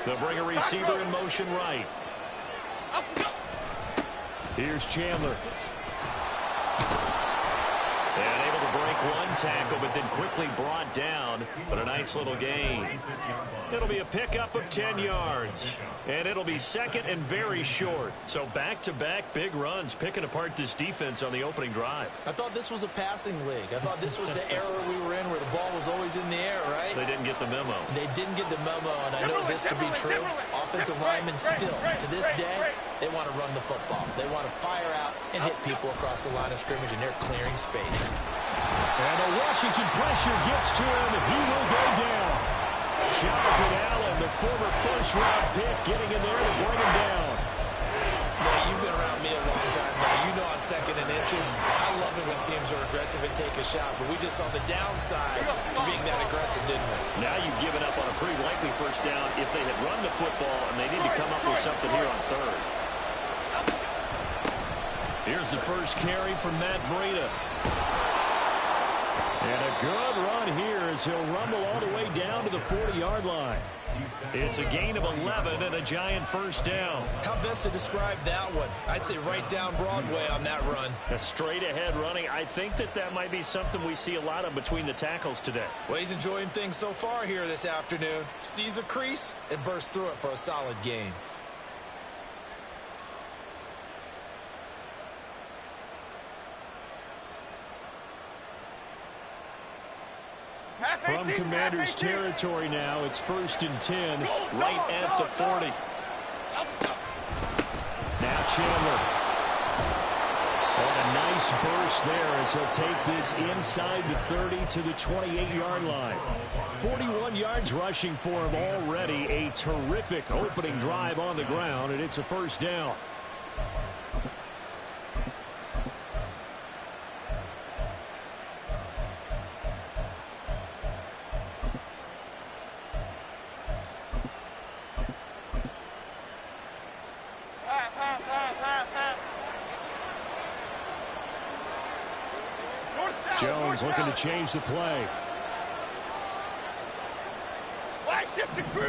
They'll bring a receiver in motion right. Here's Chandler. And able to break one tackle, but then quickly brought down. But a nice little gain. It'll be a pickup of 10 yards. And it'll be second and very short. So back-to-back big runs, picking apart this defense on the opening drive. I thought this was a passing league. I thought this was the era we were in where the ball was always in the air, right? They didn't get the memo. They didn't get the memo, and I know this to be true. Offensive linemen still, to this day, they want to run the football. They want to fire out and hit people across the line of scrimmage, and they're clearing space. And the Washington pressure gets to him, and he will go down. Jonathan Allen, the former first-round pick, getting in there to bring him down. Now, you've been around me a long time now. You know on second and inches, I love it when teams are aggressive and take a shot, but we just saw the downside to being that aggressive, didn't we? Now you've given up on a pretty likely first down if they had run the football, and they need to come up with something here on third. Here's the first carry from Matt Breida. And a good run here as he'll rumble all the way down to the 40-yard line. It's a gain of 11 and a giant first down. How best to describe that one? I'd say right down Broadway on that run. A straight-ahead running. I think that might be something we see a lot of between the tackles today. Well, he's enjoying things so far here this afternoon. Sees a crease and bursts through it for a solid gain. From Commanders territory now, it's 1st and 10, right at the 40. Now Chandler. And a nice burst there as he'll take this inside the 30 to the 28-yard line. 41 yards rushing for him already. A terrific opening drive on the ground, and it's a first down. Jones looking to change the play. Wide shift to Crude.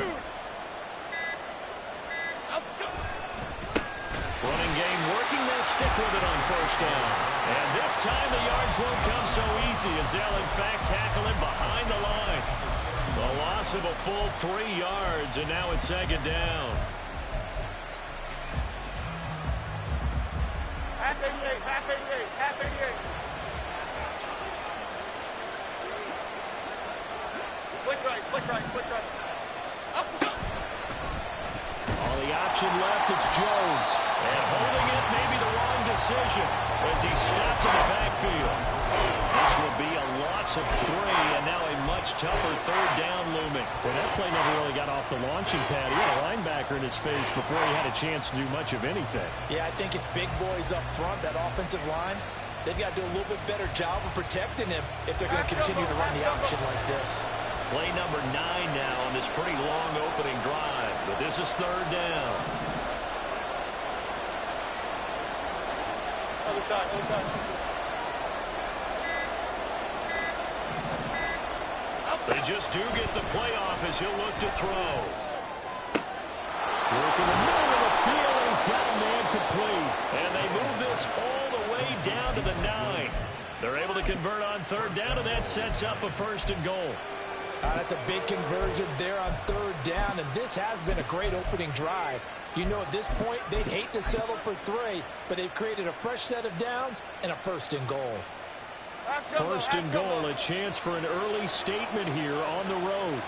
Running game working. They'll stick with it on first down. And this time the yards won't come so easy as they'll in fact tackle him behind the line. The loss of a full 3 yards, and now it's second down. Half 88, half 88, half 88. Quick right. All the option left, it's Jones. And holding it may be the wrong decision as he's stopped in the backfield. This will be a loss of 3, and now a much tougher third down looming. Well, that play never really got off the launching pad. He had a linebacker in his face before he had a chance to do much of anything. Yeah, I think it's big boys up front, that offensive line. They've got to do a little bit better job of protecting him if they're going to continue to run the option like this. Play number 9 now on this pretty long opening drive, but this is third down. Other side. They just do get the play off as he'll look to throw. Work in the middle of the field, and he's got a man complete. And they move this all the way down to the 9. They're able to convert on third down, and that sets up a 1st and goal. That's a big conversion there on third down, and this has been a great opening drive. You know, at this point, they'd hate to settle for 3, but they've created a fresh set of downs and a 1st and goal. 1st and goal, a chance for an early statement here on the road.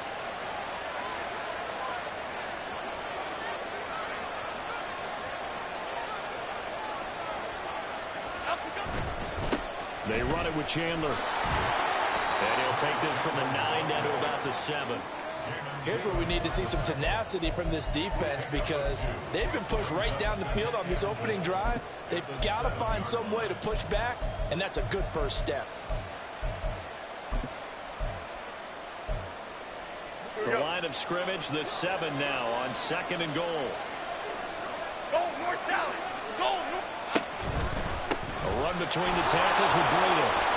They run it with Chandler. And he'll take this from the 9 down to about the 7. Here's where we need to see some tenacity from this defense because they've been pushed right down the field on this opening drive. They've got to find some way to push back, and that's a good first step. The line of scrimmage, the 7 now on 2nd and goal. Go, north, south. Go, north. A run between the tackles with Breida.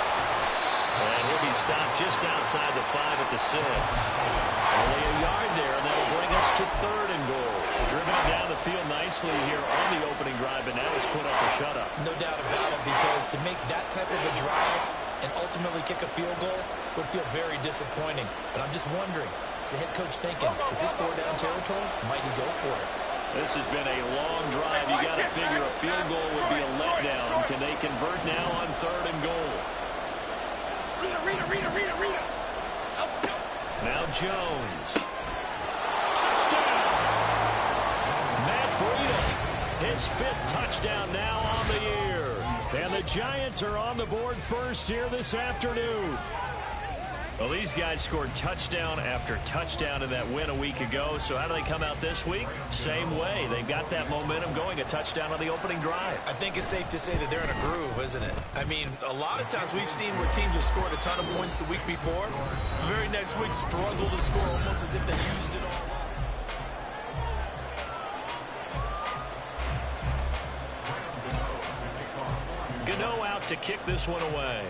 And he'll be stopped just outside the 5 at the 6. Only a yard there, and that'll bring us to 3rd and goal. Driven it down the field nicely here on the opening drive, but now it's put up a shutout. No doubt about it, because to make that type of a drive and ultimately kick a field goal would feel very disappointing. But I'm just wondering, is the head coach thinking, is this 4-down territory? Might he go for it? This has been a long drive. You got to figure a field goal would be a letdown. Can they convert now on 3rd and goal? Rita. Now Jones. Touchdown! Matt Breida, his 5th touchdown now on the year. And the Giants are on the board first here this afternoon. Well, these guys scored touchdown after touchdown in that win a week ago. So how do they come out this week? Same way. They've got that momentum going, a touchdown on the opening drive. I think it's safe to say that they're in a groove, isn't it? I mean, a lot of times we've seen where teams have scored a ton of points the week before. The very next week struggle to score almost as if they used it all up. Gano out to kick this one away.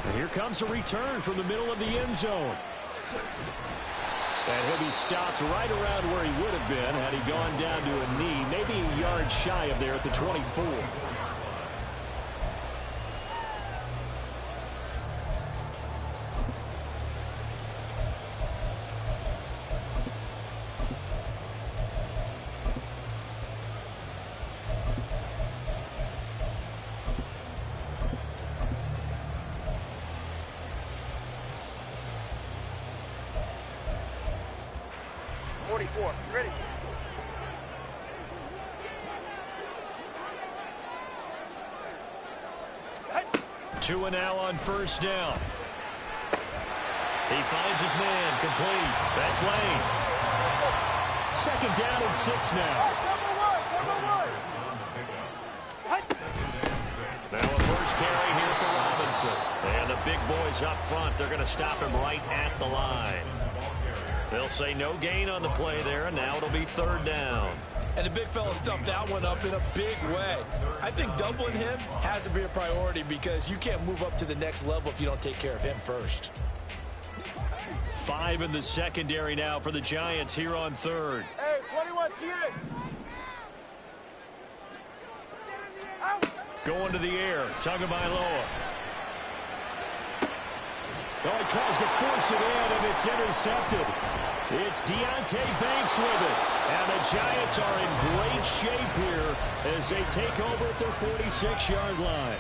And here comes a return from the middle of the end zone. And he'll be stopped right around where he would have been had he gone down to a knee, maybe a yard shy of there at the 24. Ready. 2 and now on 1st down. He finds his man, complete. That's Lane. 2nd down and 6 now. Now a first carry here for Robinson. And the big boys up front, they're going to stop him right at the line. They'll say no gain on the play there, and now it'll be 3rd down. And the big fella stuffed that one up in a big way. I think doubling him has to be a priority because you can't move up to the next level if you don't take care of him first. 5 in the secondary now for the Giants here on 3rd. Hey, 21, TA. Going to the air, Tagovailoa. Oh, he tries to force it in, and it's intercepted. It's Deonte Banks with it. And the Giants are in great shape here as they take over at their 46-yard line.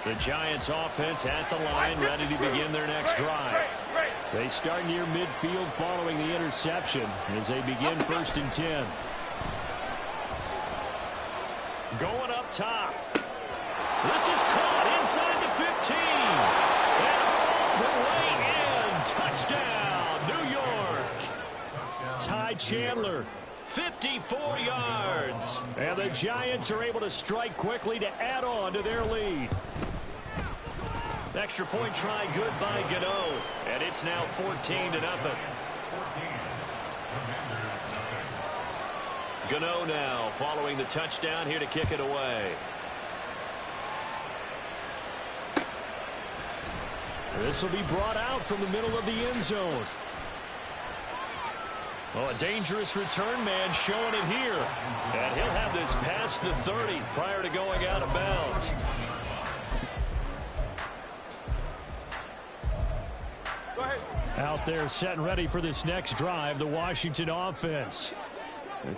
The Giants offense at the line, ready to begin their next drive. They start near midfield following the interception as they begin 1st and 10. Going up top. This is caught inside the 15. And all the way in. Touchdown, New York. Ty Chandler. 54 yards. And the Giants are able to strike quickly to add on to their lead. Extra point try good by Gano. And it's now 14-0. Gano now following the touchdown here to kick it away. This will be brought out from the middle of the end zone. Oh, a dangerous return man showing it here. And he'll have this past the 30 prior to going out of bounds. Out there set and ready for this next drive, the Washington offense.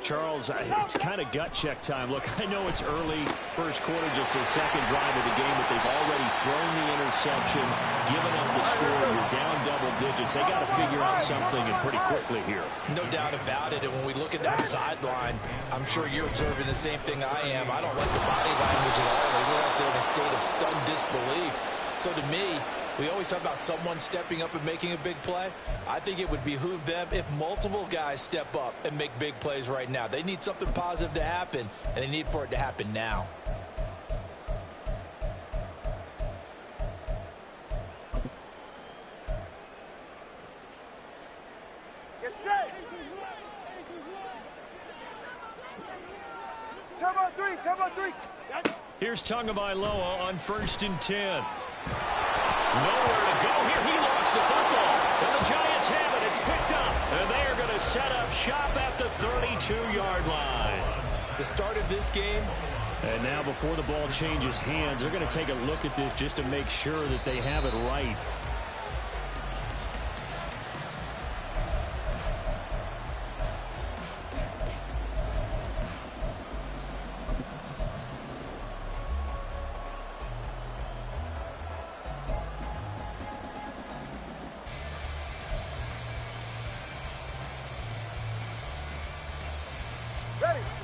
Charles, it's kind of gut check time. Look, I know it's early, first quarter, just the second drive of the game, but they've already thrown the interception, given up the score. You're down double digits. They got to figure out something and pretty quickly here. No doubt about it. And when we look at that sideline, I'm sure you're observing the same thing I am. I don't like the body language at all. They were out there in a state of stunned disbelief. So to me, We always talk about someone stepping up and making a big play. I think it would behoove them if multiple guys step up and make big plays right now. They need something positive to happen, and they need for it to happen now. Get set. Turbo three. Here's Tagovailoa on 1st and 10. Nowhere to go here. He lost the football. And the Giants have it. It's picked up. And they are going to set up shop at the 32-yard line. The start of this game. And now before the ball changes hands, they're going to take a look at this just to make sure that they have it right.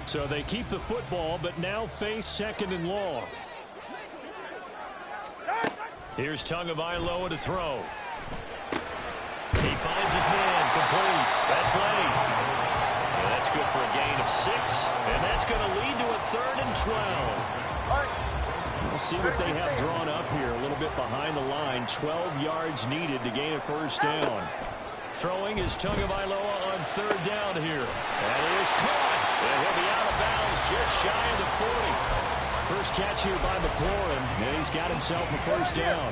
So they keep the football, but now face 2nd and long. Here's Tagovailoa to throw. He finds his man, complete. That's late. And that's good for a gain of 6, and that's going to lead to a 3rd and 12. We'll see what they have drawn up here. A little bit behind the line. 12 yards needed to gain a 1st down. Throwing is Tagovailoa on 3rd down here. That is caught. And he'll be out of bounds just shy of the 40. First catch here by McLaurin, and he's got himself a 1st down.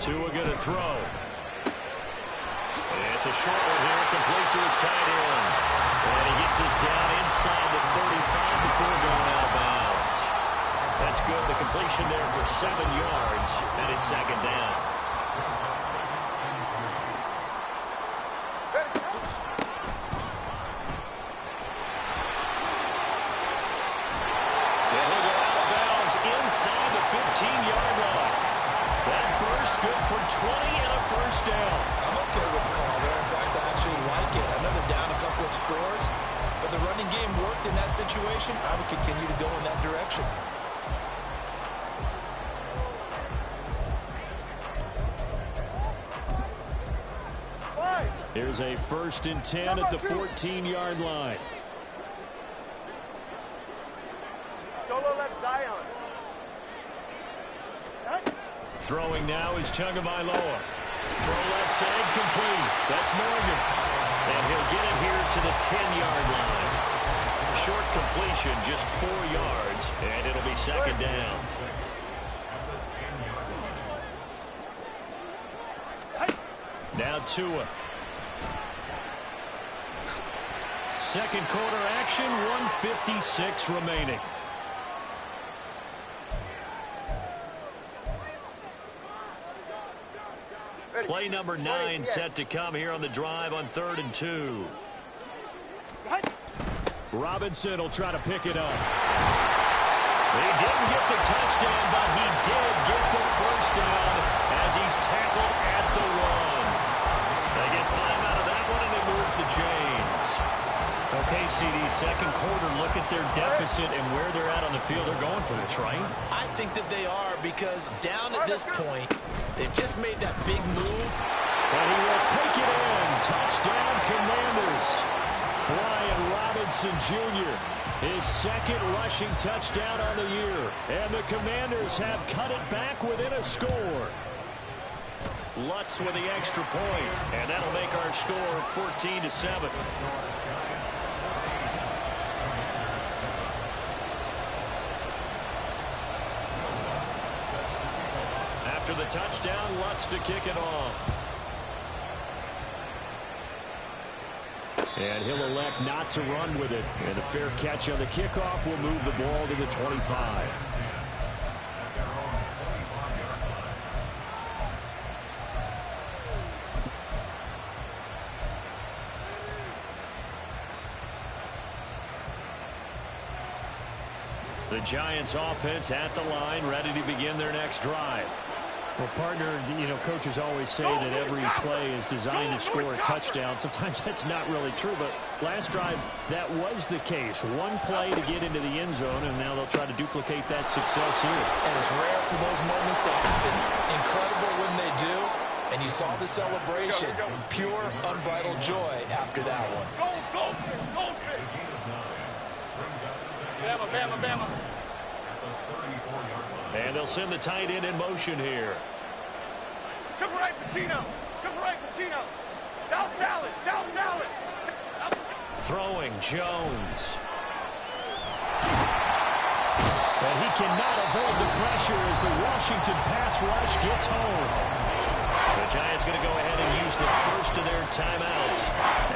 Tua going to throw. And it's a short one here, complete to his tight end. And he gets us down inside the 35 before going out of bounds. That's good. The completion there for 7 yards, and it's 2nd down. Inside the 15-yard line. That burst good for 20 and a 1st down. I'm okay with the call there. In fact, I actually like it. I know they're down a couple of scores, but the running game worked in that situation. I would continue to go in that direction. Here's a 1st and 10 at the 14-yard line. Solo left Zion. Throwing now is Tagovailoa. Throw left side, complete. That's Morgan. And he'll get it here to the 10-yard line. Short completion, just 4 yards, and it'll be 2nd down. Now Tua. 2nd quarter action, 1:56 remaining. Play number 9 set to come here on the drive on 3rd and 2. Robinson will try to pick it up. He didn't get the touchdown, but he did get the 1st down as he's tackled at the 1. They get 5 out of that one, and it moves the chains. Okay, CD, 2nd quarter, look at their deficit and where they're at on the field. They're going for this, right? I think that they are, because down at this point, they've just made that big move. And he will take it in. Touchdown, Commanders. Brian Robinson Jr., his 2nd rushing touchdown on the year. And the Commanders have cut it back within a score. Lutz with the extra point, and that'll make our score 14-7. After the touchdown, Lutz to kick it off. And he'll elect not to run with it. And a fair catch on the kickoff will move the ball to the 25. The Giants offense at the line, ready to begin their next drive. Well, partner, you know, coaches always say that every play is designed to score a touchdown. Sometimes that's not really true, but last drive, that was the case. One play to get into the end zone, and now they'll try to duplicate that success here. And it's rare for those moments to happen. Incredible when they do. And you saw the celebration. Pure, unbridled joy after that one. Goldfish! Bama, Bama, Bama. And they'll send the tight end in motion here. Triple right, Pacino. Triple right, Pacino. South salad, South salad. Throwing, Jones. And he cannot avoid the pressure as the Washington pass rush gets home. The Giants going to go ahead and use the first of their timeouts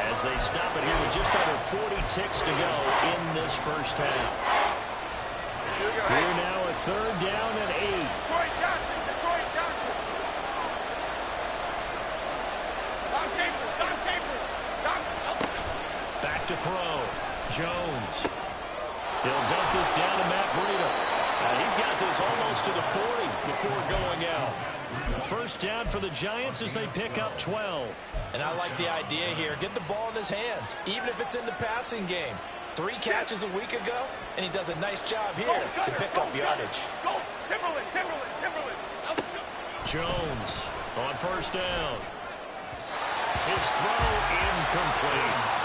as they stop it here with just under 40 ticks to go in this first half. Here now a 3rd down and 8. Detroit Johnson, Detroit Johnson. Don Capers, Don Capers. Back to throw. Jones. He'll dump this down to Matt Breida. He's got this almost to the 40 before going out. First down for the Giants as they pick up 12. And I like the idea here. Get the ball in his hands, even if it's in the passing game. 3 catches a week ago, and he does a nice job here to pick up yardage. Go, Timberland. Jones on first down. His throw incomplete.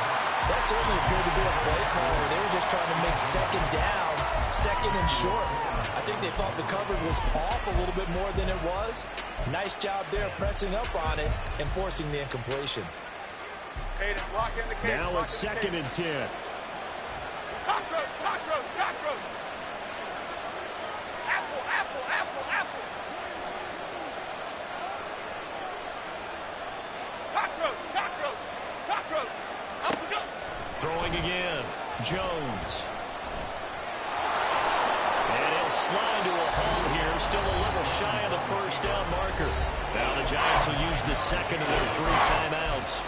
That certainly appeared to be a play call where they were just trying to make 2nd down, 2nd and short. I think they thought the coverage was off a little bit more than it was. Nice job there pressing up on it and forcing the incompletion. Cadence, lock in the cadence. Now a 2nd and 10. Cockroach. Apple. Cockroach. Throwing again. Jones. And he'll slide to a hole here. Still a little shy of the first down marker. Now the Giants will use the 2nd of their 3 timeouts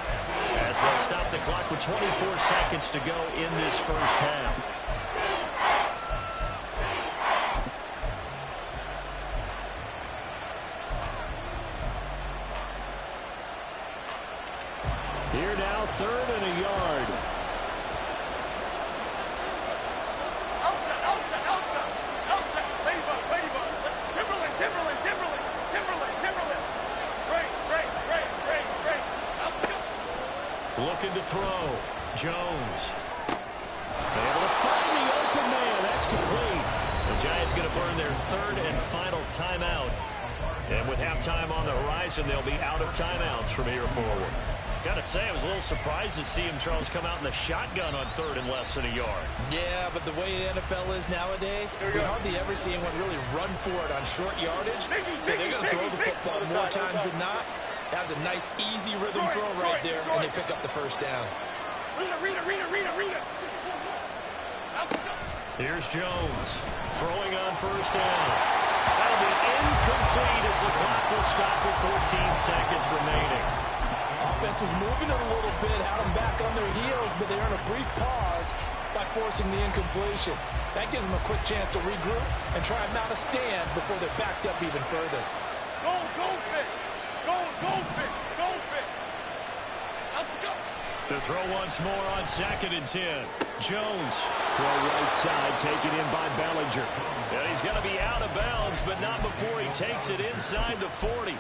as they'll stop the clock with 24 seconds to go in this first half. Here now, 3rd and a yard. Elsa. Ladybug. Timberland. Great. Looking to throw. Jones. Able to find the open man. That's complete. The Giants going to burn their 3rd and final timeout. And with halftime on the horizon, they'll be out of timeouts from here forward. Got to say, I was a little surprised to see him, Charles, come out in the shotgun on 3rd and less than a yard. Yeah, but the way the NFL is nowadays, we hardly ever see anyone really run for it on short yardage. So they're going to throw the football more times than not. That was a nice, easy rhythm throw right there, and they pick up the first down. Rita. Here's Jones throwing on first down. That'll be incomplete as the clock will stop with 14 seconds remaining. Offense was moving it a little bit, had them back on their heels, but they earn a brief pause by forcing the incompletion. That gives them a quick chance to regroup and try and mount a stand before they're backed up even further. Goldfish. To throw once more on 2nd and 10. Jones, throw right side, taken in by Bellinger. And he's going to be out of bounds, but not before he takes it inside the 40.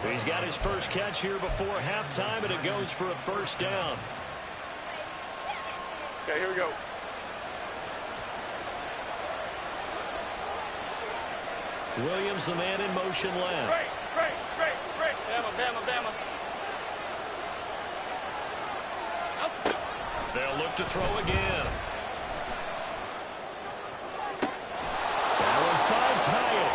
He's got his first catch here before halftime, and it goes for a first down. Okay, here we go. Williams, the man in motion left. Great. Bama. They'll look to throw again. Allen finds Hyatt.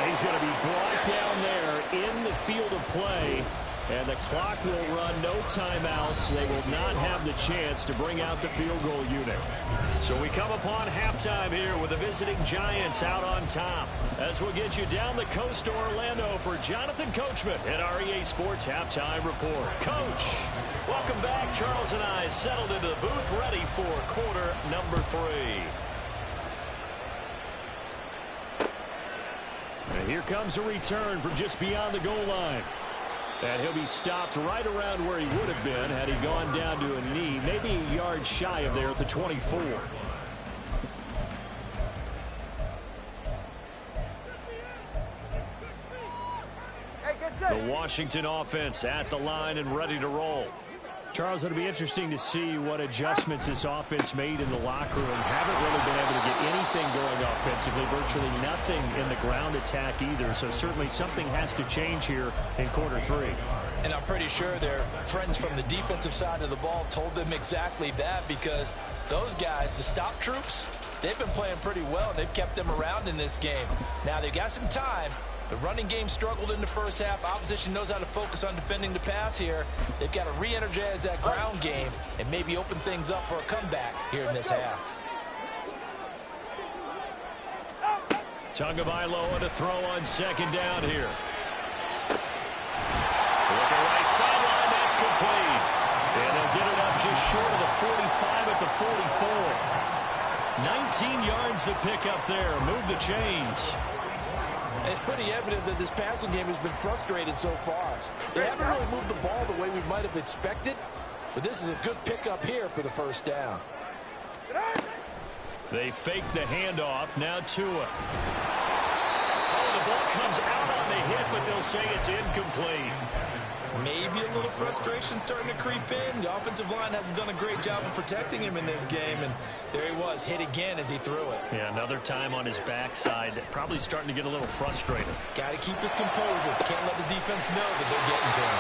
He's going to be brought down there in the field of play. And the clock will run, no timeouts. They will not have the chance to bring out the field goal unit. So we come upon halftime here with the visiting Giants out on top. As we'll get you down the coast to Orlando for Jonathan Coachman at our EA Sports Halftime Report. Coach, welcome back. Charles and I settled into the booth ready for quarter number 3. And here comes a return from just beyond the goal line. And he'll be stopped right around where he would have been had he gone down to a knee, maybe a yard shy of there at the 24. The Washington offense at the line and ready to roll. Charles, it'll be interesting to see what adjustments this offense made in the locker room. Haven't really been able to get anything going offensively, virtually nothing in the ground attack either. So certainly something has to change here in quarter three. And I'm pretty sure their friends from the defensive side of the ball told them exactly that, because those guys, the stop troops, they've been playing pretty well. They've kept them around in this game. Now they've got some time. The running game struggled in the first half. Opposition knows how to focus on defending the pass here. They've got to re-energize that ground game and maybe open things up for a comeback here in this half. Tagovailoa to throw on second down here. With the right sideline, that's complete. And they'll get it up just short of the 45 at the 44. 19 yards to pick up there. Move the chains. It's pretty evident that this passing game has been frustrated so far. They haven't really moved the ball the way we might have expected, but this is a good pickup here for the first down. They fake the handoff. Now Tua. Oh, the ball comes out on the hit, but they'll say it's incomplete. Maybe a little frustration starting to creep in. The offensive line hasn't done a great job of protecting him in this game, and there he was, hit again as he threw it. Yeah, another time on his backside, probably starting to get a little frustrated. Got to keep his composure. Can't let the defense know that they're getting to him.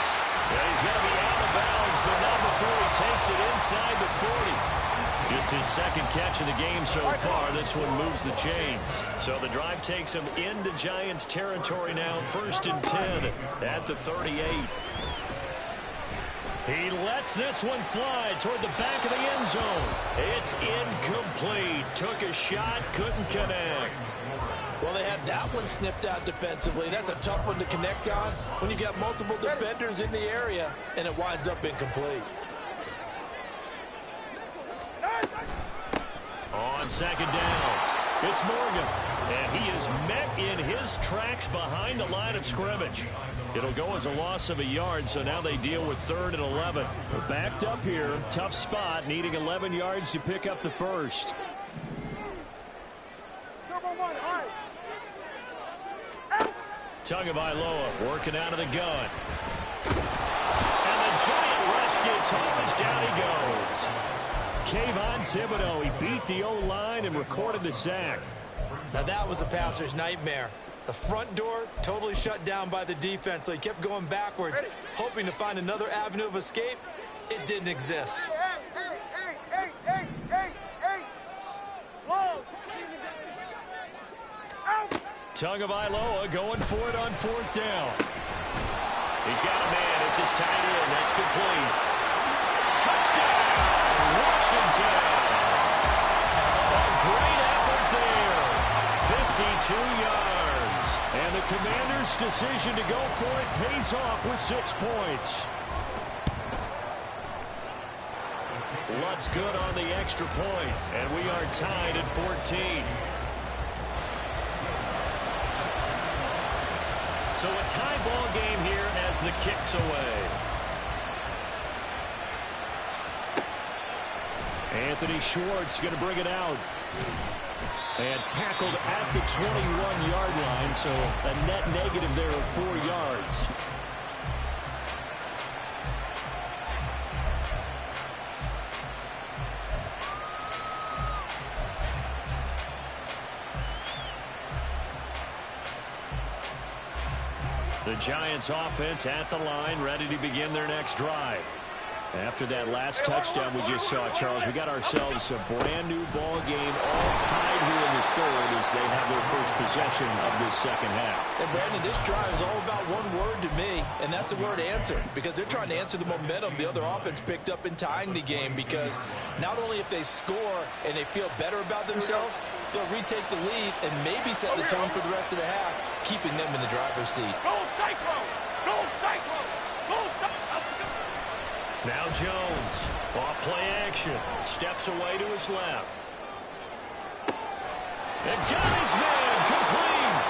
Yeah, he's going to be out of bounds, but not before he takes it inside the 40. Just his second catch of the game so far. This one moves the chains. So the drive takes him into Giants territory now. 1st and 10 at the 38. He lets this one fly toward the back of the end zone. It's incomplete. Took a shot, couldn't connect. Well, they had that one snipped out defensively. That's a tough one to connect on when you got multiple defenders in the area, and it winds up incomplete. On second down, it's Morgan, and he is met in his tracks behind the line of scrimmage. It'll go as a loss of a yard, so now they deal with 3rd and 11. They're backed up here, tough spot, needing 11 yards to pick up the first. Tagovailoa working out of the gun. And the Giant rush gets hosed. Down he goes. Kayvon Thibodeaux, he beat the O-line and recorded the sack. Now that was a passer's nightmare. The front door totally shut down by the defense, so he kept going backwards, hoping to find another avenue of escape. It didn't exist. Tagovailoa going for it on 4th down. He's got a man. It's his tight end. That's complete. Touchdown, Washington. A great effort there. 52 yards. And the Commanders' decision to go for it pays off with 6 points. Lutz good on the extra point, and we are tied at 14. So a tie ball game here as the kick's away. Anthony Schwartz going to bring it out. And tackled at the 21-yard line, so a net negative there of 4 yards. The Giants offense at the line, ready to begin their next drive. After that last touchdown we just saw, Charles, we got ourselves a brand-new ball game, all tied here in the 3rd as they have their first possession of this second half. And, Brandon, this drive is all about one word to me, and that's the word answer, because they're trying to answer the momentum the other offense picked up in tying the game, because not only if they score and they feel better about themselves, they'll retake the lead and maybe set the tone for the rest of the half, keeping them in the driver's seat. Go Cyclone! Go Cyclone! Go Cyclone! Now Jones, off play action, steps away to his left. And got his man complete.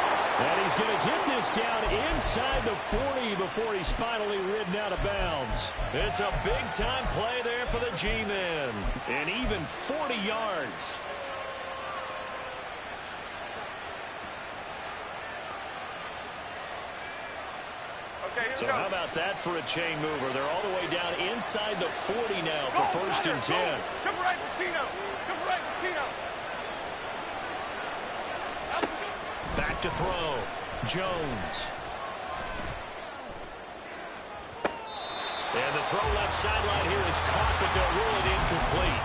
And he's going to get this down inside the 40 before he's finally ridden out of bounds. It's a big-time play there for the G-men. And even 40 yards. So how about that for a chain mover? They're all the way down inside the 40 now for first and 10. Come right, Patino. Come right, Patino. Back to throw. Jones. And the throw left sideline here is caught, but they'll rule it incomplete.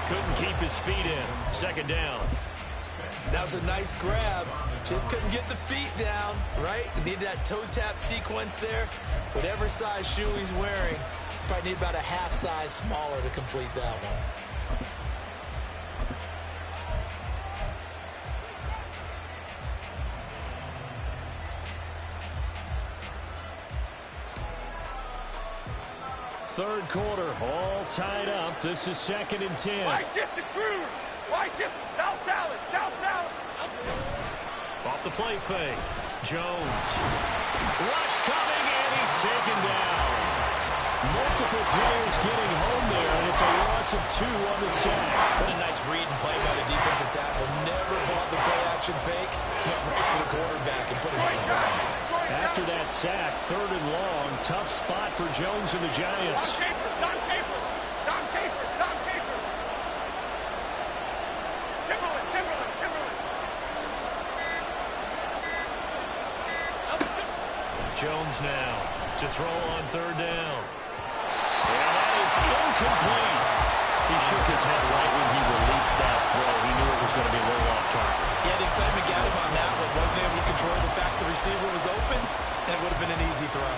Couldn't keep his feet in. Second down. That was a nice grab. Just couldn't get the feet down, right? You need that toe tap sequence there. Whatever size shoe he's wearing, probably need about a half size smaller to complete that one. Third quarter, all tied up. This is second and 10. Why shift to crude? Why shift? South salad, south salad. Off the play fake. Jones. Rush coming, and he's taken down. Multiple players getting home there, and it's a loss of 2 on the sack. What a nice read and play by the defensive tackle. Never bought the play-action fake. Went right for the quarterback and put him on the ground. After that sack, third and long, tough spot for Jones and the Giants. Don Caper. Jones now to throw on third down. And that is incomplete. He shook his head right when he released that throw. He knew it was going to be a little off target. Yeah, the excitement got him on that one. Wasn't able to control the fact the receiver was open, and it would have been an easy throw.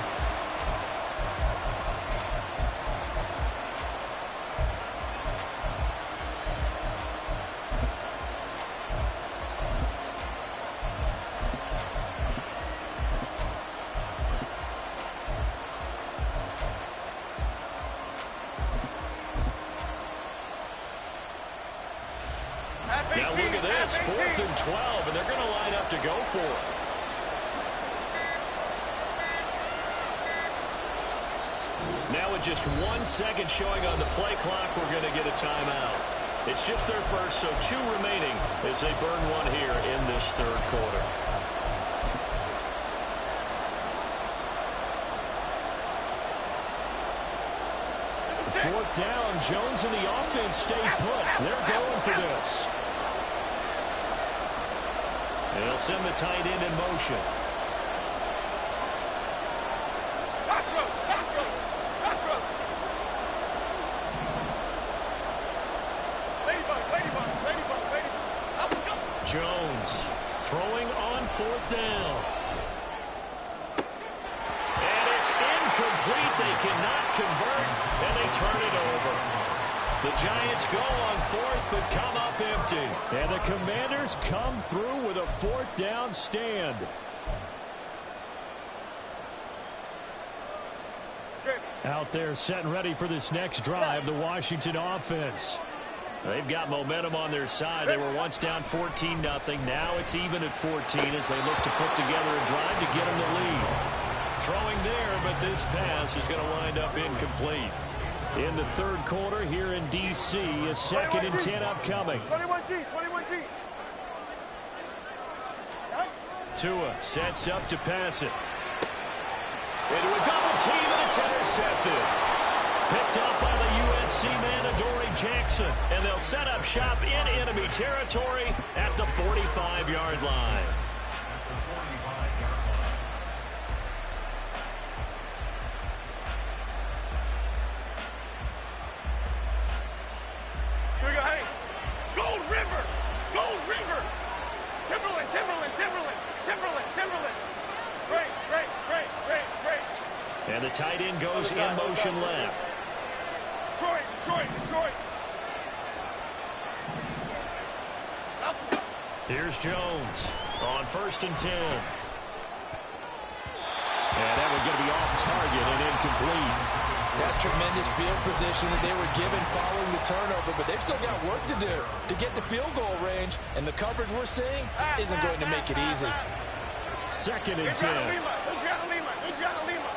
Now look at this, 4th and 12, and they're going to line up to go for it. Now with just 1 second showing on the play clock, we're going to get a timeout. It's just their first, so 2 remaining as they burn one here in this third quarter. Fourth down, Jones and the offense stay put. They're going for this. And they'll send the tight end in motion. Jones throwing on fourth down. And it's incomplete. They cannot convert, and they turn it over. The Giants go on fourth, but come up empty. And the Commanders come through with a fourth down stand. Out there set and ready for this next drive, the Washington offense. They've got momentum on their side. They were once down 14-0. Now it's even at 14 as they look to put together a drive to get them the lead. Throwing there, but this pass is going to wind up incomplete. In the third quarter here in D.C., a 2nd and 10 upcoming. 21G. Tua sets up to pass it. Into a double team, and it's intercepted. Picked up by the USC man, Adoree Jackson. And they'll set up shop in enemy territory at the 45-yard line. Here we go, hey. Gold River. Timberland. Great. And the tight end goes in motion left. Detroit. Here's Jones on 1st and 10. And that one going to be off target and incomplete. That's tremendous field position that they were given following the turnover, but they've still got work to do to get to field goal range, and the coverage we're seeing isn't going to make it easy. 2nd and 10. Adriana Lima.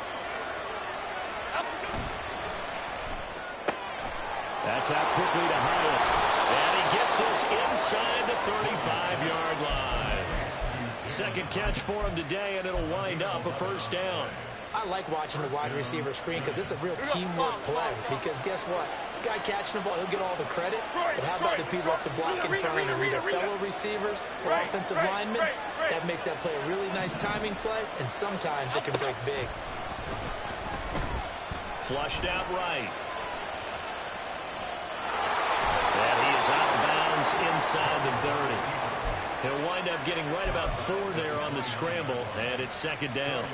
That's out quickly to Hyatt. And he gets this inside the 35-yard line. 2nd catch for him today, and it'll wind up a 1st down. I like watching the wide receiver screen because it's a real teamwork play. Because guess what? The guy catching the ball, he'll get all the credit. But how about the people off the block in front of him, either fellow receivers or offensive linemen? That makes that play a really nice timing play, and sometimes it can break big. Flushed out right. And he is out of bounds inside the 30. He'll wind up getting right about 4 there on the scramble, and it's 2nd down.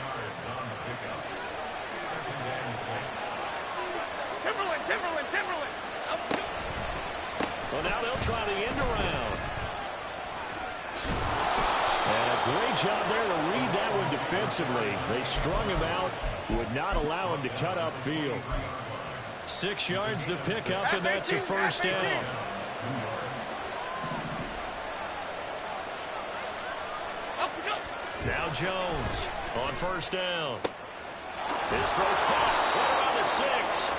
Timberland. Well, now they'll try the end around. And a great job there to read that one defensively. They strung him out, would not allow him to cut upfield. 6 yards the pickup, and that's a 1st down. Now Jones on 1st down. This throw caught right around the 6.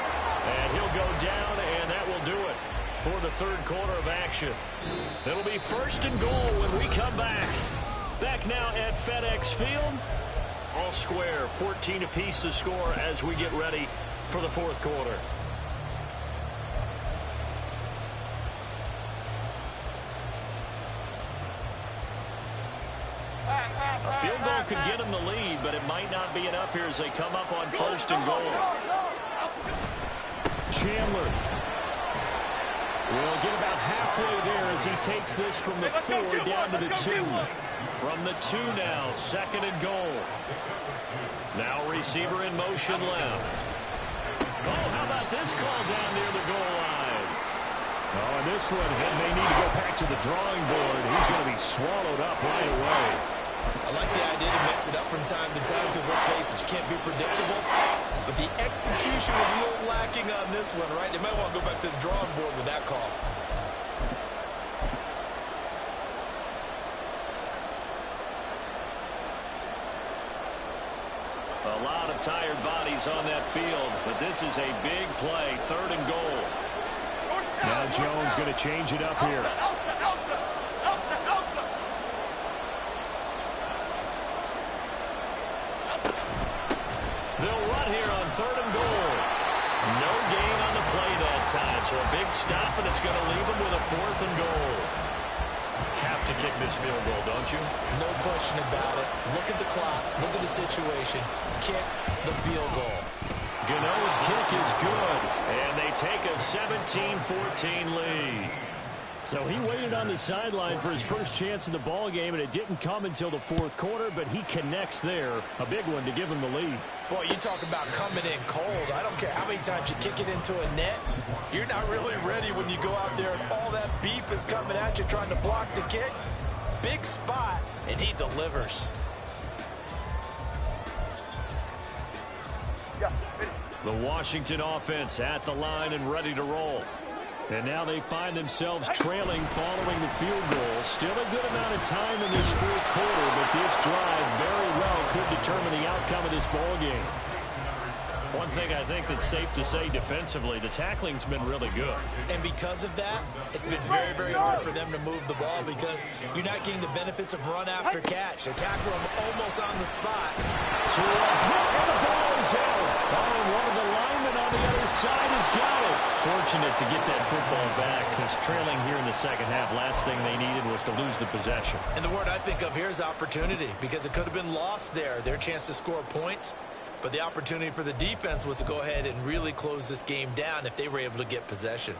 And he'll go down, and that will do it for the 3rd quarter of action. It'll be 1st and goal when we come back. Back now at FedEx Field. All square, 14 apiece to score as we get ready for the 4th quarter. A field goal could get them the lead, but it might not be enough here as they come up on 1st and goal. Chandler will get about halfway there as he takes this from the 4 down to the 2. From the 2 now, 2nd and goal. Now receiver in motion left. Oh, how about this call down near the goal line? Oh, and this one, they may need to go back to the drawing board. He's going to be swallowed up right away. I like the idea to mix it up from time to time because, let's face it, you can't be predictable. But the execution was a little lacking on this one, right? They might want to go back to the drawing board with that call. A lot of tired bodies on that field, but this is a big play, 3rd and goal. Now Jones going to change it up here. They'll run here on 3rd and goal. No gain on the play that time, so a big stop, and it's going to leave them with a 4th and goal. Have to kick this field goal, don't you? No question about it. Look at the clock. Look at the situation. Kick the field goal. Gano's kick is good, and they take a 17-14 lead. So he waited on the sideline for his first chance in the ball game, and it didn't come until the 4th quarter, but he connects there. A big one to give him the lead. Boy, you talk about coming in cold. I don't care how many times you kick it into a net. You're not really ready when you go out there and all that beef is coming at you trying to block the kick. Big spot, and he delivers. The Washington offense at the line and ready to roll. And now they find themselves trailing following the field goal. Still a good amount of time in this 4th quarter, but this drive very well could determine the outcome of this ball game. One thing I think that's safe to say defensively, the tackling's been really good. And because of that, it's been very, very hard for them to move the ball because you're not getting the benefits of run after catch. They're tackling them almost on the spot. To a hit, and the ball is out. Oh, and one of the linemen on the other side has got it. Fortunate to get that football back because trailing here in the 2nd half, last thing they needed was to lose the possession. And the word I think of here is opportunity because it could have been lost there, their chance to score points. But the opportunity for the defense was to go ahead and really close this game down if they were able to get possession.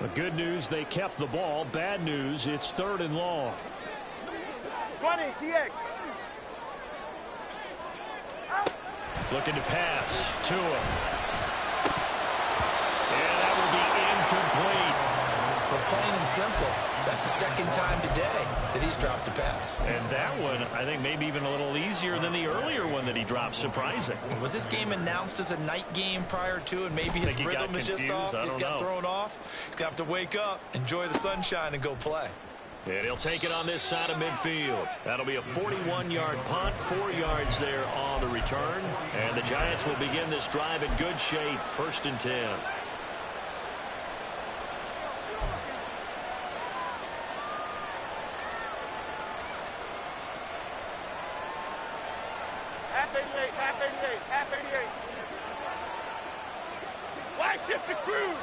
The good news, they kept the ball. Bad news, it's 3rd and long. 20, TX. Looking to pass. To him. And that will be incomplete. The plain and simple. That's the second time today that he's dropped a pass. And that one, I think, maybe even a little easier than the earlier one that he dropped. Surprising. Was this game announced as a night game prior to, and maybe his rhythm is just off? He's got thrown off. He's got to wake up, enjoy the sunshine, and go play. And he'll take it on this side of midfield. That'll be a 41-yard punt, 4 yards there on the return. And the Giants will begin this drive in good shape, 1st and 10. Half 88, half 88, half 88. Wide shift to Cruz.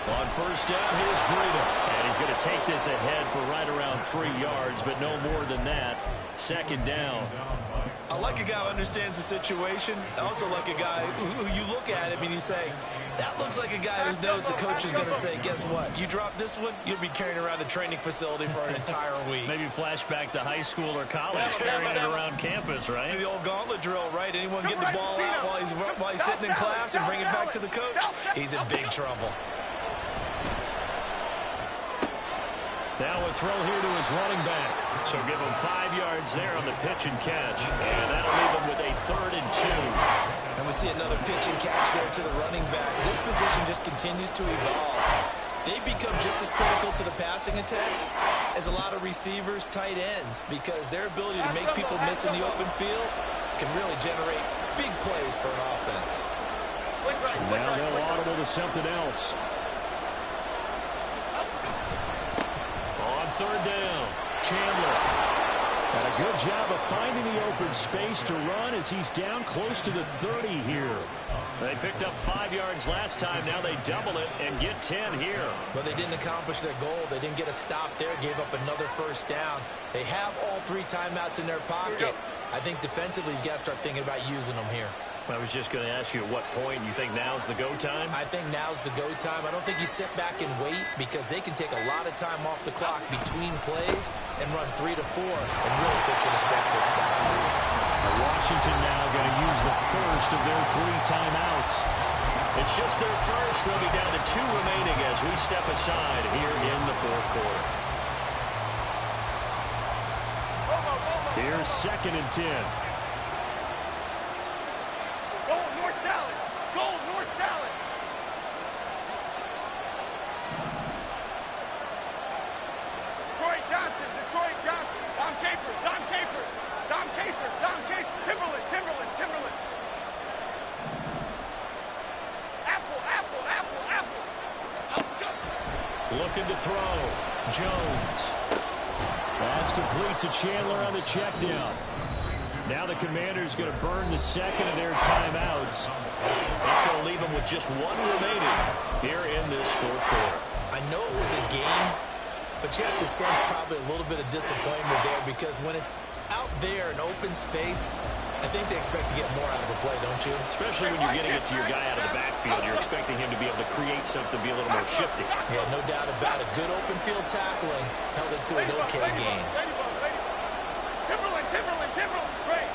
On 1st down, here's Breida. And he's going to take this ahead for right around 3 yards, but no more than that. 2nd down. I like a guy who understands the situation. I also like a guy who you look at him and you say, that looks like a guy who knows the coach is going to say, guess what? You drop this one, you'll be carrying around a training facility for an entire week. Maybe flashback to high school or college, carrying it around campus, right? The old gauntlet drill, right? Anyone get the ball out while he's sitting in class and bring it back to the coach? He's in big trouble. Now a throw here to his running back. So give him 5 yards there on the pitch and catch. And that'll leave him with a 3rd and 2. And we see another pitch and catch there to the running back. This position just continues to evolve. They become just as critical to the passing attack as a lot of receivers, tight ends, because their ability to make people miss in the open field can really generate big plays for an offense. Now they'll audible to something else. On 3rd down, Chandler. And a good job of finding the open space to run as he's down close to the 30 here. They picked up 5 yards last time. Now they double it and get 10 here. But they didn't accomplish their goal. They didn't get a stop there, gave up another 1st down. They have all 3 timeouts in their pocket. I think defensively you got to start thinking about using them here. I was just going to ask you at what point you think now's the go time? I think now's the go time. I don't think you sit back and wait because they can take a lot of time off the clock between plays and run 3 to 4 and really put you in a stressful spot. Washington now going to use the first of their 3 timeouts. It's just their first. They'll be down to 2 remaining as we step aside here in the 4th quarter. Here's 2nd and 10. Timberland. Apple. Looking to throw. Jones. That's complete to Chandler on the check down. Now the Commanders going to burn the 2nd of their timeouts. That's going to leave them with just 1 remaining here in this 4th quarter. I know it was a game, but you have to sense probably a little bit of disappointment there because when it's out there in open space, I think they expect to get more out of the play, don't you? Especially when you're getting it to your guy out of the backfield. You're expecting him to be able to create something, be a little more shifty. Yeah, no doubt about it. Good open field tackling held it to an okay game. Timberland. Great.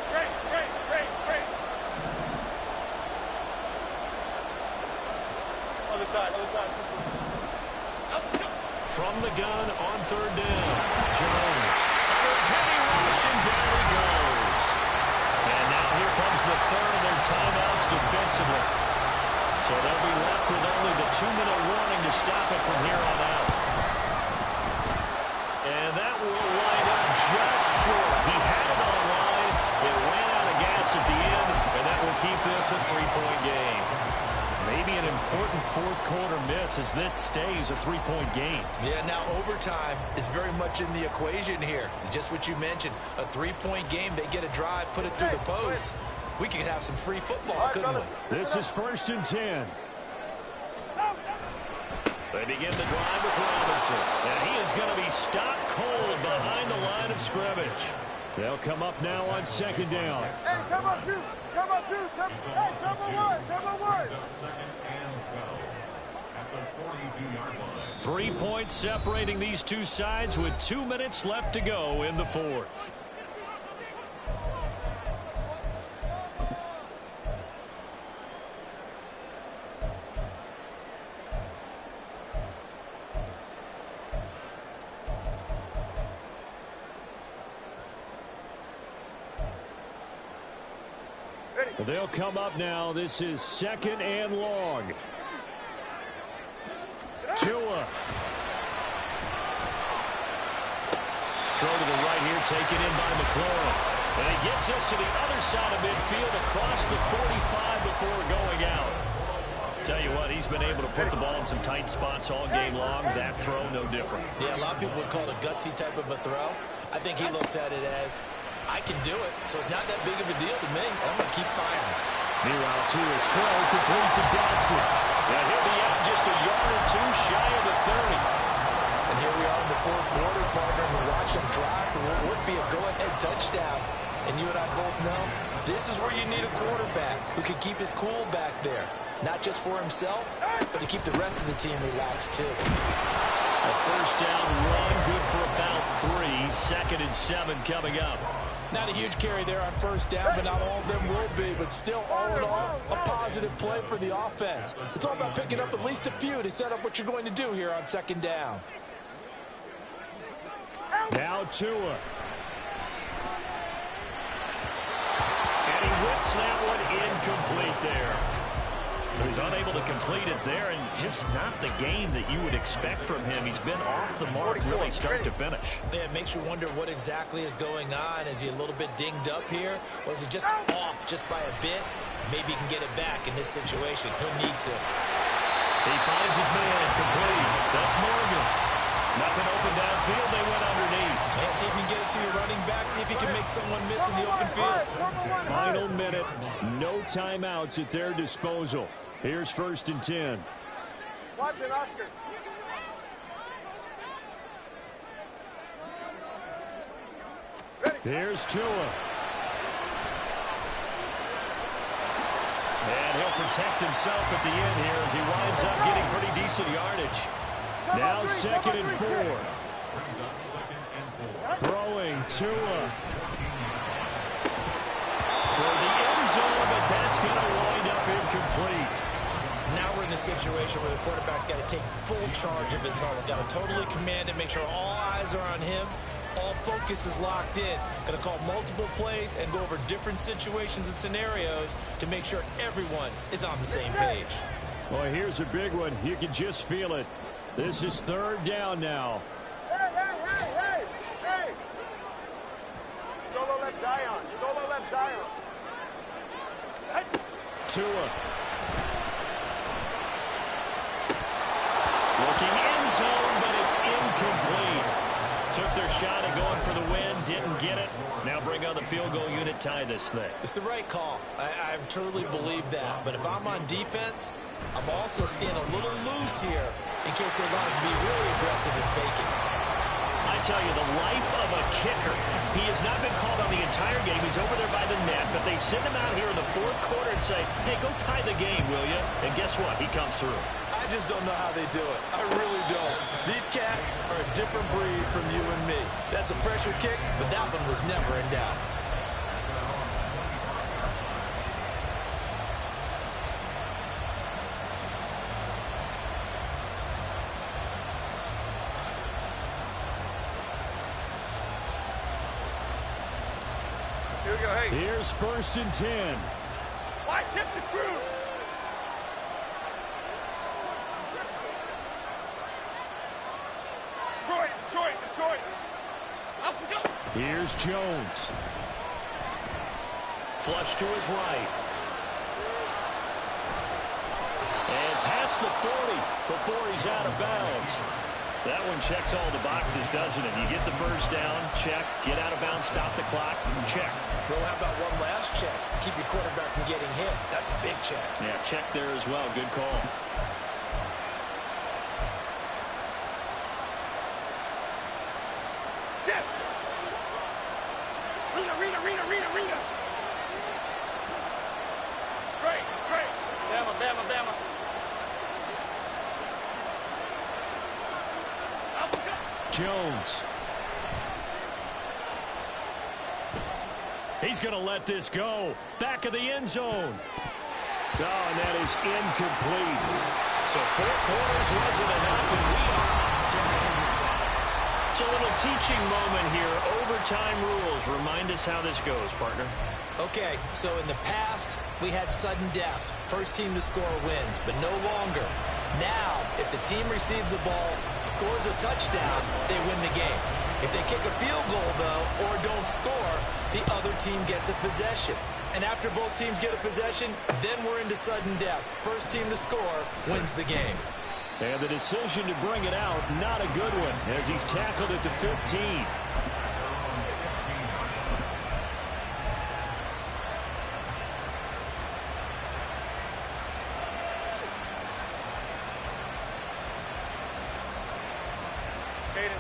Other side. From the gun on 3rd down. Jones. Heavy rush and down he goes. And now here comes the 3rd of their timeouts defensively. So they'll be left with only the 2-minute warning to stop it from here on out. And that will line up just short. He had it on line. It ran out of gas at the end, and that will keep this a 3-point game. Maybe an important 4th quarter miss as this stays a 3-point game. Yeah, now overtime is very much in the equation here. Just what you mentioned, a 3-point game. They get a drive, put it through the post. We could have some free football, couldn't we? This is 1st and 10. They begin the drive with Robinson. And he is going to be stopped cold behind the line of scrimmage. They'll come up now on 2nd down. Hey, come on, 2. Hey, number one. 3 points separating these two sides with 2 minutes left to go in the 4th. They'll come up now. This is 2nd and long. Tua. Throw to the right here, taken in by McLaurin. And he gets us to the other side of midfield across the 45 before going out. Tell you what, he's been able to put the ball in some tight spots all game long. That throw, no different. Yeah, a lot of people would call it a gutsy type of a throw. I think he looks at it as, I can do it, so it's not that big of a deal to me, and I'm going to keep firing. Meanwhile, Tua's throw complete to Dotson. And he'll be out just a yard or two shy of the 30. And here we are in the fourth quarter, partner, and we watch him drive for what would be a go-ahead touchdown. And you and I both know this is where you need a quarterback who can keep his cool back there. Not just for himself, but to keep the rest of the team relaxed, too. A first down run, good for about 3. 2nd and 7 coming up. Not a huge carry there on first down, but not all of them will be. But still, all in all, a positive play for the offense. It's all about picking up at least a few to set up what you're going to do here on 2nd down. Now Tua. And he whips that one incomplete there. So he's unable to complete it there, and just not the game that you would expect from him. He's been off the mark really start to finish. Yeah, it makes you wonder what exactly is going on. Is he a little bit dinged up here, or is he just off just by a bit? Maybe he can get it back in this situation. He'll need to. He finds his man complete. That's Morgan. Nothing open downfield. They went underneath. Yeah, see if you can get it to your running back. See if you can make someone miss in the open field. Final minute. No timeouts at their disposal. Here's 1st and 10. Watch it, Oscar. Here's Tua. And he'll protect himself at the end here as he winds up getting pretty decent yardage. Now 2nd and 4. Throwing Tua. For the end zone, but that's going to wind up incomplete. Now we're in the situation where the quarterback's got to take full charge of his helmet. Got to totally command it, make sure all eyes are on him. All focus is locked in. Going to call multiple plays and go over different situations and scenarios to make sure everyone is on the same page. Well, here's a big one. You can just feel it. This is 3rd down now. Hey! Solo left Zion. Solo left Zion. Hey. Tua. Looking end zone, but it's incomplete. Took their shot at going for the win, didn't get it. Now bring on the field goal unit, tie this thing. It's the right call. I truly believe that. But if I'm on defense, I'm also staying a little loose here in case they want to be really aggressive and fake it. I tell you, the life of a kicker. He has not been called on the entire game. He's over there by the net, but they send him out here in the 4th quarter and say, hey, go tie the game, will you? And guess what? He comes through. I just don't know how they do it. I really don't. These cats are a different breed from you and me. That's a pressure kick, but that one was never in doubt. Here we go, hey. Here's 1st and 10. Why shift the crew? Detroit. Up we go. Here's Jones. Flush to his right. And past the 40 before he's out of bounds. That one checks all the boxes, doesn't it? You get the first down, check. Get out of bounds, stop the clock, check. Well, how about one last check? Keep your quarterback from getting hit. That's a big check. Yeah, check there as well. Good call. Chip. Rita. Great. Bama. Up we go. Jones. He's going to let this go. Back of the end zone. Oh, and that is incomplete. So 4 quarters wasn't enough, and we are off to overtime. It's a little teaching moment here. Overtime rules. Remind us how this goes, partner. Okay, so in the past, we had sudden death. First team to score wins, but no longer. Now, if the team receives the ball, scores a touchdown, they win the game. If they kick a field goal, though, or don't score, the other team gets a possession. And after both teams get a possession, then we're into sudden death. First team to score wins the game. And the decision to bring it out, not a good one, as he's tackled at the 15.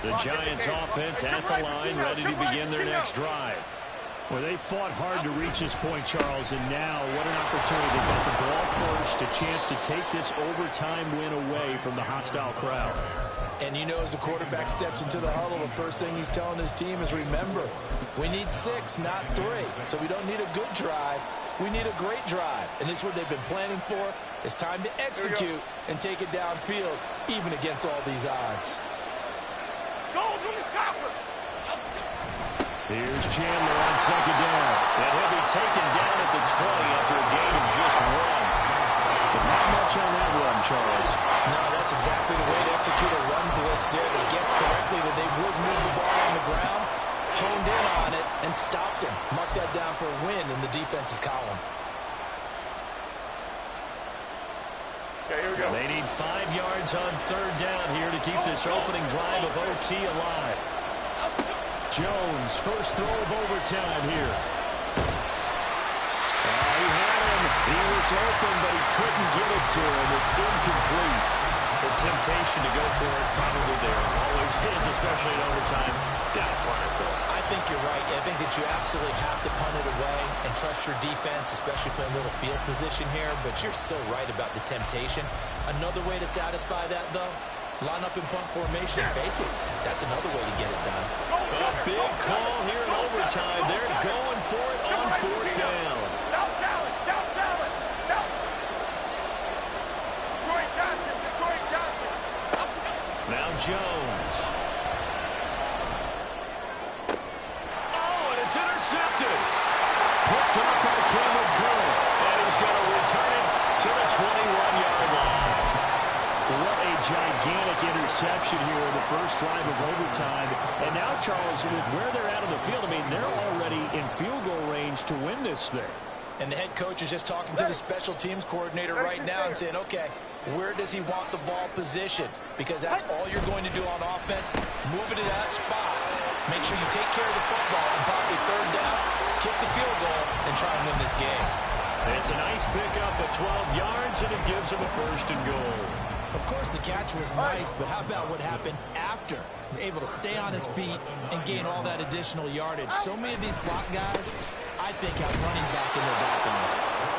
The Giants offense at the line, ready to begin their next drive. Well, they fought hard to reach this point, Charles, and now what an opportunity to get the ball first, a chance to take this overtime win away from the hostile crowd. And you know, as the quarterback steps into the huddle, the first thing he's telling his team is, remember, we need 6, not 3. So we don't need a good drive. We need a great drive. And this is what they've been planning for. It's time to execute and take it downfield, even against all these odds. Here's Chandler on second down. And he'll be taken down at the 20 after a gain of just 1. But not much on that run, Charles. No, that's exactly the way to execute a run blitz there. They guessed correctly that they would move the ball on the ground, honed in on it, and stopped him. Mark that down for a win in the defense's column. Okay, here we go. They need 5 yards on third down here to keep this opening drive of OT alive. Jones, first throw of overtime here. He had him. He was open, but he couldn't get it to him. It's incomplete. The temptation to go for it probably there. Always is, especially in overtime. Got to punt it, though. I think you're right. I think that you absolutely have to punt it away and trust your defense, especially playing a little field position here. But you're so right about the temptation. Another way to satisfy that, though, line up in punt formation, fake it. That's another way to get it done. A big call here in overtime. They're going for it on fourth down. South Salad, South Salad, South. Detroit Johnson, Detroit Johnson. Now Jones. Oh, and it's intercepted. Picked up by Cameron Curl. And he's going to return it to the 21-yard line. What a gigantic interception here in the first drive of overtime. And now, Charles, with where they're out of the field, I mean, they're already in field goal range to win this thing. And the head coach is just talking to the special teams coordinator right now and saying, okay, where does he want the ball positioned? Because that's all you're going to do on offense. Move it to that spot. Make sure you take care of the football and probably third down, kick the field goal, and try and win this game. It's a nice pickup at 12 yards, and it gives him a first and goal. Of course, the catch was nice, but how about what happened after? Able to stay on his feet and gain all that additional yardage. So many of these slot guys, I think, have running back in their background.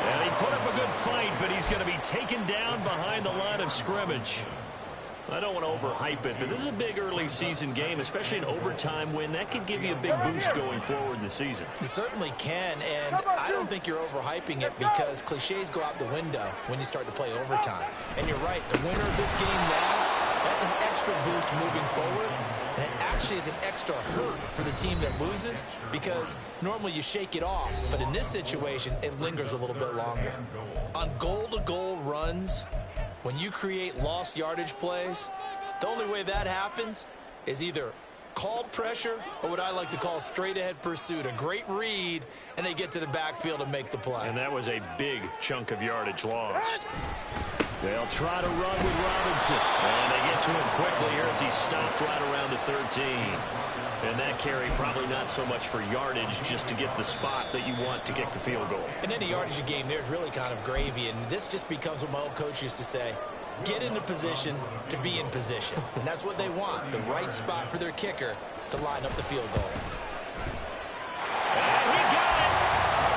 And he put up a good fight, but he's going to be taken down behind the line of scrimmage. I don't want to overhype it, but this is a big early season game, especially an overtime win. That could give you a big boost going forward in the season. It certainly can, and I don't think you're overhyping it because cliches go out the window when you start to play overtime. And you're right, the winner of this game now, that's an extra boost moving forward, and it actually is an extra hurt for the team that loses because normally you shake it off, but in this situation, it lingers a little bit longer. On goal-to-goal runs, when you create lost yardage plays, the only way that happens is either called pressure or what I like to call straight-ahead pursuit. A great read, and they get to the backfield and make the play. And that was a big chunk of yardage lost. They'll try to run with Robinson. And they get to him quickly here as he stopped right around the 13. And that carry probably not so much for yardage, just to get the spot that you want to kick the field goal. And any yardage game there is really kind of gravy, and this just becomes what my old coach used to say, get into position to be in position. And that's what they want, the right spot for their kicker to line up the field goal. And he got it.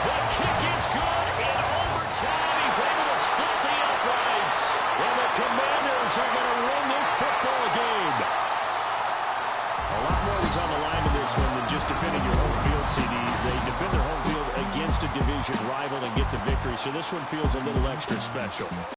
The kick is good in overtime. He's able to split the uprights. And the Commanders are going to win this football game. A lot more was on the line in this one than just defending your home field, CD. They defend their home field against a division rival and get the victory, so this one feels a little extra special.